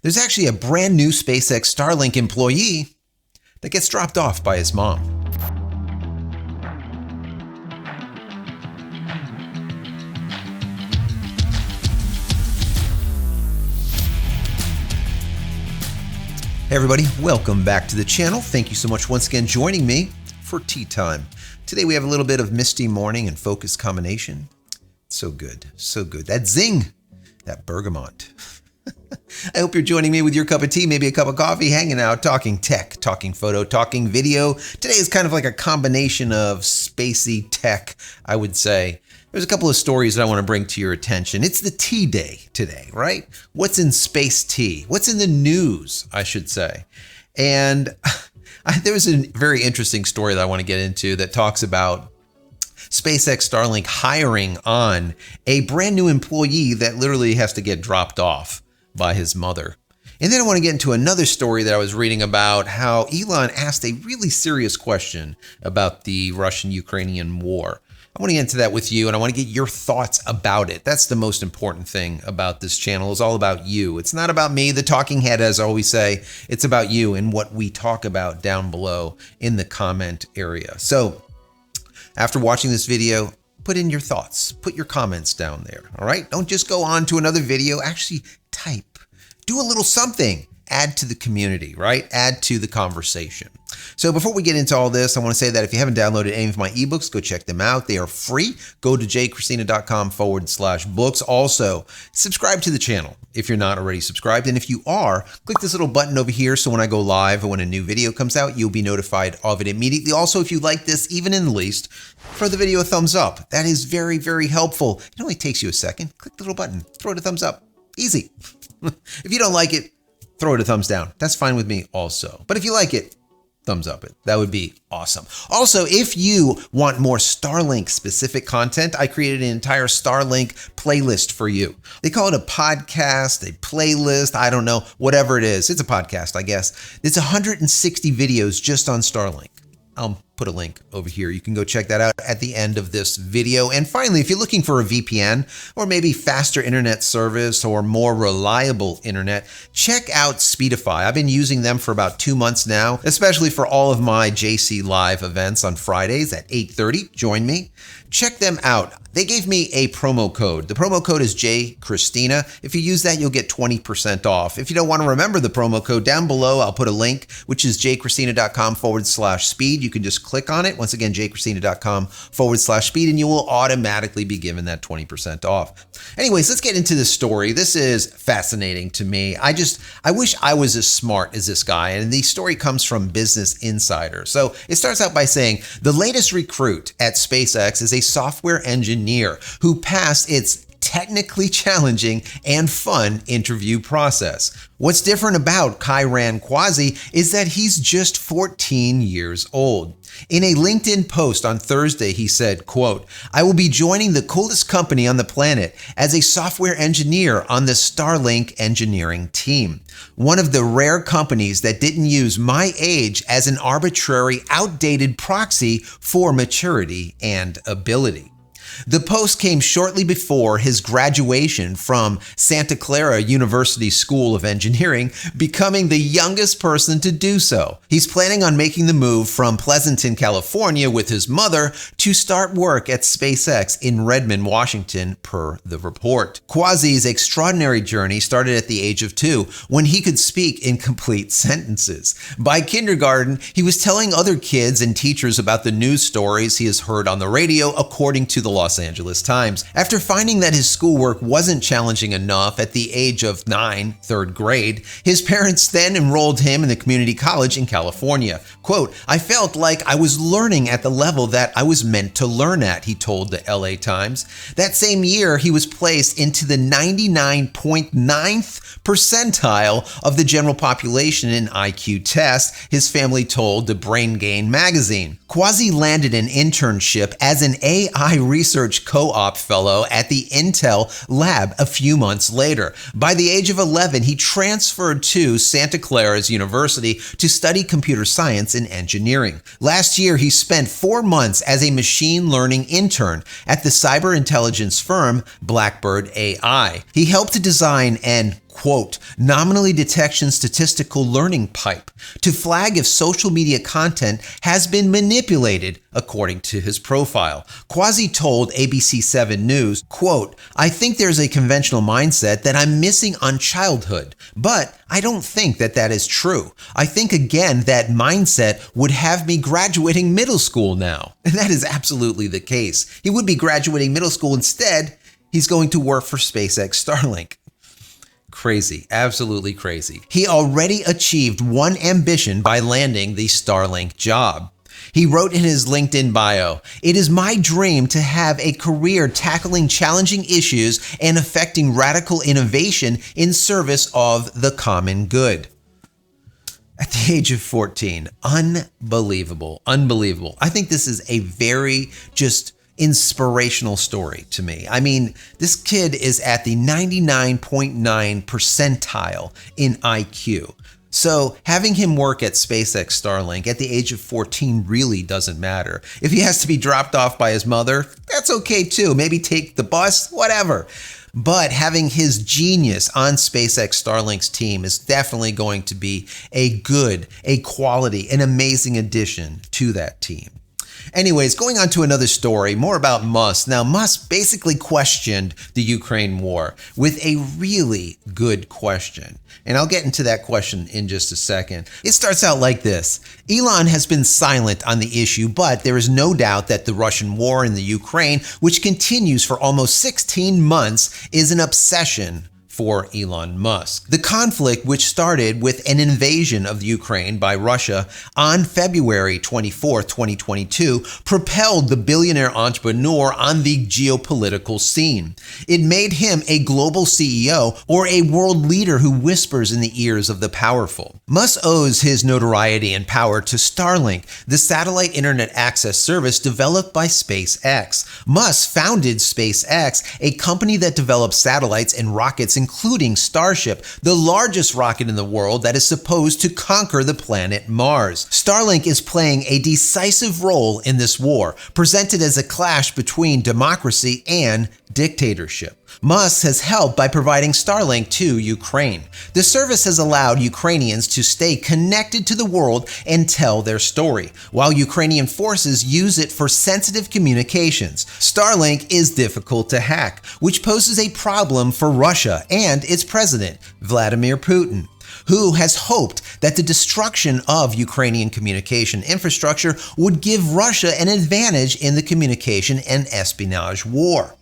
There's actually a brand new SpaceX Starlink employee that gets dropped off by his mom. Hey everybody, welcome back to the channel. Thank you so much once again joining me for tea time. Today we have a little bit of misty morning and focus combination. So good, so good. That zing, that bergamot. I hope you're joining me with your cup of tea, maybe a cup of coffee, hanging out, talking tech, talking photo, talking video. Today is kind of like a combination of spacey tech, I would say. There's a couple of stories that I want to bring to your attention. It's the tea day today, right? What's in space tea? What's in the news, I should say? And there was a very interesting story that I want to get into that talks about SpaceX Starlink hiring on a brand new employee that literally has to get dropped off by his mother. And then I want to get into another story that I was reading about how Elon asked a really serious question about the Russian-Ukrainian war. I want to get into that with you, and I want to get your thoughts about it. That's the most important thing about this channel. It's all about you. It's not about me, the talking head, as I always say. It's about you and what we talk about down below in the comment area. So after watching this video, put in your thoughts. Put your comments down there, all right? Don't just go on to another video. Actually type. Do a little something. Add to the community, right? Add to the conversation. So before we get into all this, I want to say that if you haven't downloaded any of my ebooks, go check them out. They are free. Go to JCristina.com/books. Also, subscribe to the channel if you're not already subscribed. And if you are, click this little button over here so when I go live or when a new video comes out, you'll be notified of it immediately. Also, if you like this, even in the least, throw the video a thumbs up. That is very, very helpful. It only takes you a second. Click the little button. Throw it a thumbs up. Easy. If you don't like it, throw it a thumbs down. That's fine with me also. But if you like it, thumbs up it. That would be awesome. Also, if you want more Starlink specific content, I created an entire Starlink playlist for you. They call it a podcast, a playlist, I don't know, whatever it is. It's a podcast, I guess. It's 160 videos just on Starlink. I'll put a link over here. You can go check that out at the end of this video. And finally, if you're looking for a VPN or maybe faster internet service or more reliable internet, check out Speedify. I've been using them for about 2 months now, especially for all of my JC live events on Fridays at 8:30. Join me. Check them out. They gave me a promo code. The promo code is JCristina. If you use that, you'll get 20% off. If you don't want to remember the promo code, down below, I'll put a link, which is JCristina.com/speed. You can just click on it. Once again, JCristina.com/speed, and you will automatically be given that 20% off. Anyways, let's get into this story. This is fascinating to me. I wish I was as smart as this guy. And the story comes from Business Insider. So it starts out by saying the latest recruit at SpaceX is a software engineer who passed its technically challenging and fun interview process. What's different about Kairan Quasi is that he's just 14 years old. In a LinkedIn post on Thursday, he said, quote, "I will be joining the coolest company on the planet as a software engineer on the Starlink engineering team. One of the rare companies that didn't use my age as an arbitrary, outdated proxy for maturity and ability." The post came shortly before his graduation from Santa Clara University School of Engineering, becoming the youngest person to do so. He's planning on making the move from Pleasanton, California with his mother to start work at SpaceX in Redmond, Washington, per the report. Quasi's extraordinary journey started at the age of 2 when he could speak in complete sentences. By kindergarten, he was telling other kids and teachers about the news stories he has heard on the radio, according to the Los Angeles Times. After finding that his schoolwork wasn't challenging enough at the age of 9, third grade, his parents then enrolled him in the community college in California. Quote, "I felt like I was learning at the level that I was meant to learn at," he told the LA Times. That same year, he was placed into the 99.9th percentile of the general population in IQ tests, his family told the Brain Gain magazine. Quasi landed an internship as an AI research co-op fellow at the Intel lab a few months later. By the age of 11, he transferred to Santa Clara University to study computer science and engineering. Last year, he spent 4 months as a machine learning intern at the cyber intelligence firm Blackbird AI. He helped to design an quote, nominally detection statistical learning pipe to flag if social media content has been manipulated, according to his profile. Kwasi told ABC7 News, quote, I think there's a conventional mindset that I'm missing on childhood, but I don't think that that is true. I think, again, that mindset would have me graduating middle school now. And that is absolutely the case. He would be graduating middle school. Instead, he's going to work for SpaceX Starlink. Crazy, absolutely crazy. He already achieved one ambition by landing the Starlink job. He wrote in his LinkedIn bio, "It is my dream to have a career tackling challenging issues and affecting radical innovation in service of the common good." At the age of 14, unbelievable, unbelievable. I think this is a very just inspirational story to me. I mean, this kid is at the 99.9 percentile in IQ. So having him work at SpaceX Starlink at the age of 14 really doesn't matter. If he has to be dropped off by his mother, that's okay too. Maybe take the bus, whatever. But having his genius on SpaceX Starlink's team is definitely going to be a quality, an amazing addition to that team. Anyways, going on to another story, more about Musk. Now, Musk basically questioned the Ukraine war with a really good question. And I'll get into that question in just a second. It starts out like this. Elon has been silent on the issue, but there is no doubt that the Russian war in the Ukraine, which continues for almost 16 months, is an obsession for Elon Musk. The conflict, which started with an invasion of the Ukraine by Russia on February 24, 2022, propelled the billionaire entrepreneur on the geopolitical scene. It made him a global CEO or a world leader who whispers in the ears of the powerful. Musk owes his notoriety and power to Starlink, the satellite internet access service developed by SpaceX. Musk founded SpaceX, a company that develops satellites and rockets, including Starship, the largest rocket in the world that is supposed to conquer the planet Mars. Starlink is playing a decisive role in this war, presented as a clash between democracy and dictatorship. Musk has helped by providing Starlink to Ukraine. The service has allowed Ukrainians to stay connected to the world and tell their story, while Ukrainian forces use it for sensitive communications. Starlink is difficult to hack, which poses a problem for Russia and its president, Vladimir Putin, who has hoped that the destruction of Ukrainian communication infrastructure would give Russia an advantage in the communication and espionage war.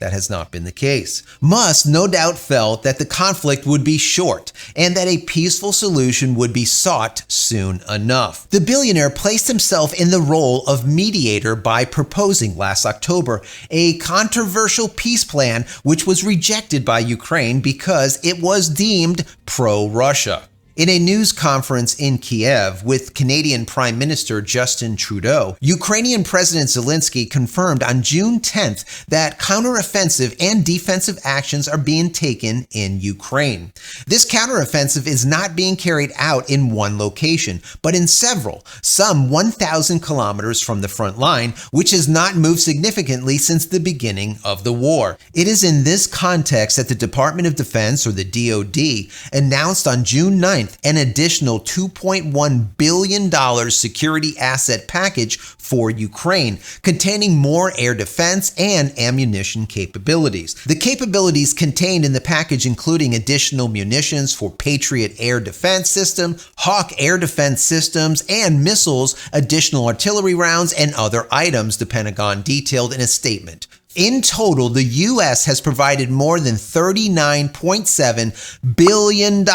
That has not been the case. Musk no doubt felt that the conflict would be short and that a peaceful solution would be sought soon enough. The billionaire placed himself in the role of mediator by proposing last October a controversial peace plan which was rejected by Ukraine because it was deemed pro-Russia. In a news conference in Kiev with Canadian Prime Minister Justin Trudeau, Ukrainian President Zelensky confirmed on June 10th that counteroffensive and defensive actions are being taken in Ukraine. This counteroffensive is not being carried out in one location, but in several, some 1,000 kilometers from the front line, which has not moved significantly since the beginning of the war. It is in this context that the Department of Defense, or the DoD, announced on June 9th an additional $2.1 billion security asset package for Ukraine, containing more air defense and ammunition capabilities. The capabilities contained in the package including additional munitions for Patriot air defense system, Hawk air defense systems, and missiles, additional artillery rounds, and other items, the Pentagon detailed in a statement. In total, the U.S. has provided more than $39.7 billion.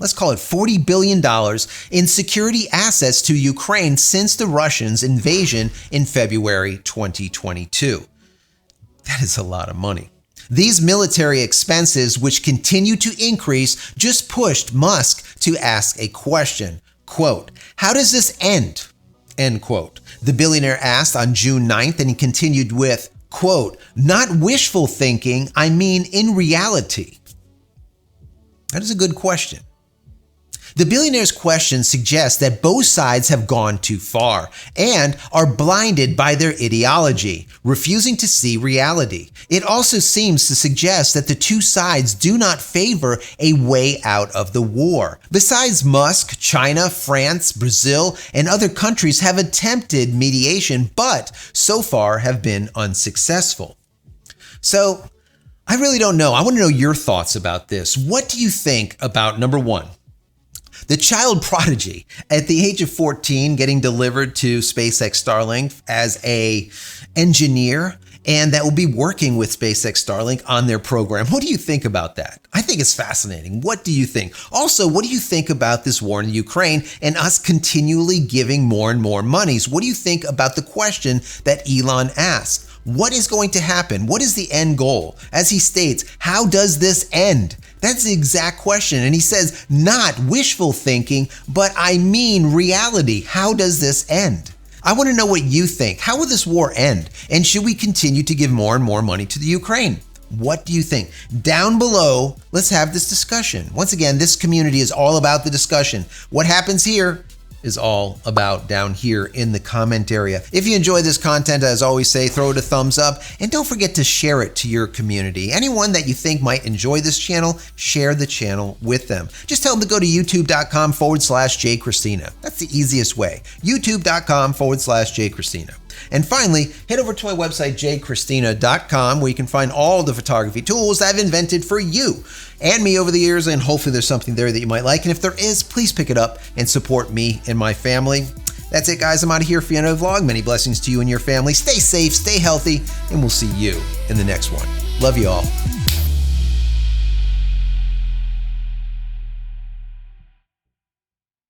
Let's call it $40 billion in security assets to Ukraine since the Russians' invasion in February 2022. That is a lot of money. These military expenses, which continue to increase, just pushed Musk to ask a question. Quote, "How does this end?" End quote. The billionaire asked on June 9th, and he continued with, quote, "Not wishful thinking, I mean in reality." That is a good question. The billionaire's question suggests that both sides have gone too far and are blinded by their ideology, refusing to see reality. It also seems to suggest that the two sides do not favor a way out of the war. Besides Musk, China, France, Brazil, and other countries have attempted mediation, but so far have been unsuccessful. So, I really don't know. I want to know your thoughts about this. What do you think about, number one, the child prodigy at the age of 14 getting delivered to SpaceX Starlink as a engineer, and that will be working with SpaceX Starlink on their program? What do you think about that? I think it's fascinating. What do you think? Also, what do you think about this war in Ukraine and us continually giving more and more monies? What do you think about the question that Elon asked? What is going to happen? What is the end goal? As he states, how does this end? That's the exact question. And he says, not wishful thinking, but I mean reality. How does this end? I want to know what you think. How will this war end? And should we continue to give more and more money to the Ukraine? What do you think? Down below, let's have this discussion. Once again, this community is all about the discussion. What happens here is all about down here in the comment area. If you enjoy this content, as I always say, throw it a thumbs up and don't forget to share it to your community. Anyone that you think might enjoy this channel, share the channel with them. Just tell them to go to youtube.com/JCristina. That's the easiest way. youtube.com/JCristina. And finally, head over to my website, JCristina.com, where you can find all the photography tools I've invented for you and me over the years, and hopefully there's something there that you might like. And if there is, please pick it up and support me and my family. That's it, guys. I'm out of here for another vlog. Many blessings to you and your family. Stay safe, stay healthy, and we'll see you in the next one. Love you all.